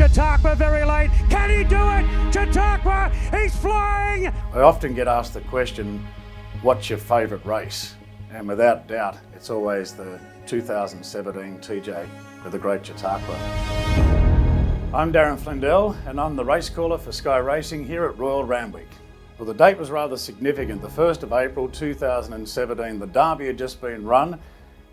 Chautauqua very late. Can he do it? Chautauqua, he's flying! I often get asked the question, what's your favourite race? And without doubt, it's always the 2017 TJ with the Great Chautauqua. I'm Darren Flindell and I'm the race caller for Sky Racing here at Royal Randwick. Well, the date was rather significant. The 1st of April 2017, the Derby had just been run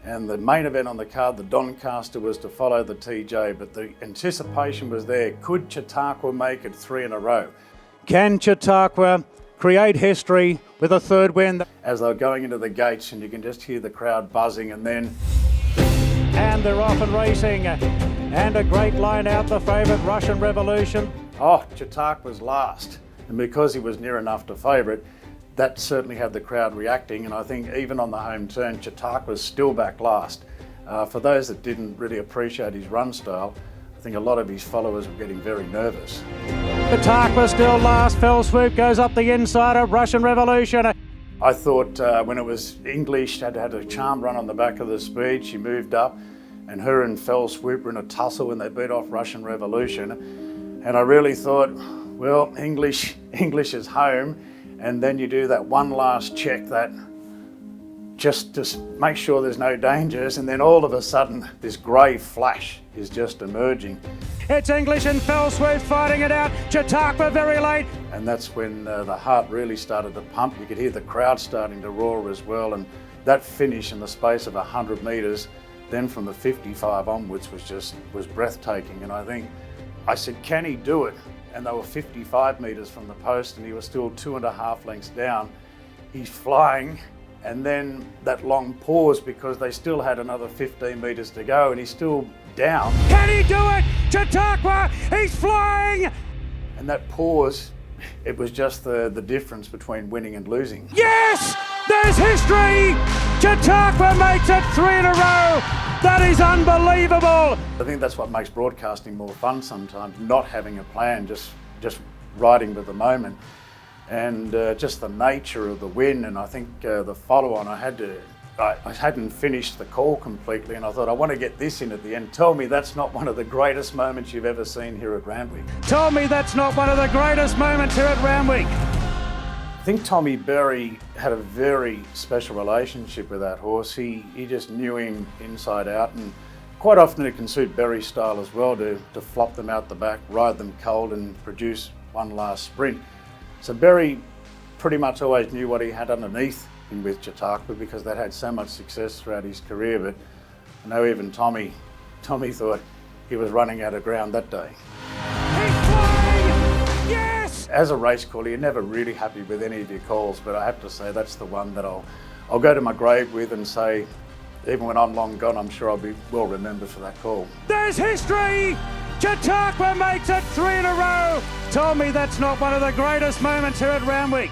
and the main event on the card, the Doncaster, was to follow the TJ, but the anticipation was there. Could Chautauqua make it 3 in a row? Can Chautauqua create history with a third win? As they're going into the gates and you can just hear the crowd buzzing, and they're off and racing, and a great line out, the favourite Russian Revolution. Oh, Chautauqua's last, and because he was near enough to favourite, that certainly had the crowd reacting, and I think even on the home turn, Chautauqua's still back last. For those that didn't really appreciate his run style, I think a lot of his followers were getting very nervous. Chautauqua still last, Fell Swoop goes up the inside of Russian Revolution. I thought when it was English, had a charm run on the back of the speed, she moved up, and her and Fell Swoop were in a tussle when they beat off Russian Revolution. And I really thought, well, English is home. And then you do that one last check, that just to make sure there's no dangers, and then all of a sudden this grey flash is just emerging. It's English and Fell Swoop fighting it out, Chautauqua very late. And that's when the heart really started to pump. You could hear the crowd starting to roar as well, and that finish in the space of 100 metres, then from the 55 onwards was breathtaking. And I said, can he do it? And they were 55 metres from the post and he was still 2.5 lengths down. He's flying, and then that long pause because they still had another 15 metres to go and he's still down. Can he do it? Chautauqua, he's flying! And that pause, it was just the difference between winning and losing. Yes! There's history! Chautauqua makes it 3 in a row! That is unbelievable! I think that's what makes broadcasting more fun sometimes, not having a plan, just riding with the moment. And just the nature of the win, and I think the follow-on, I hadn't finished the call completely, and I thought, I want to get this in at the end. Tell me that's not one of the greatest moments you've ever seen here at Randwick. Tell me that's not one of the greatest moments here at Randwick. I think Tommy Berry had a very special relationship with that horse. He just knew him inside out, and quite often it can suit Berry's style as well to flop them out the back, ride them cold and produce one last sprint. So Berry pretty much always knew what he had underneath him with Chautauqua because they'd had so much success throughout his career, but I know even Tommy thought he was running out of ground that day. He's flying! Yes! As a race caller, you're never really happy with any of your calls, but I have to say that's the one that I'll go to my grave with and say, even when I'm long gone, I'm sure I'll be well remembered for that call. There's history! Chautauqua makes it 3 in a row! Tell me that's not one of the greatest moments here at Randwick.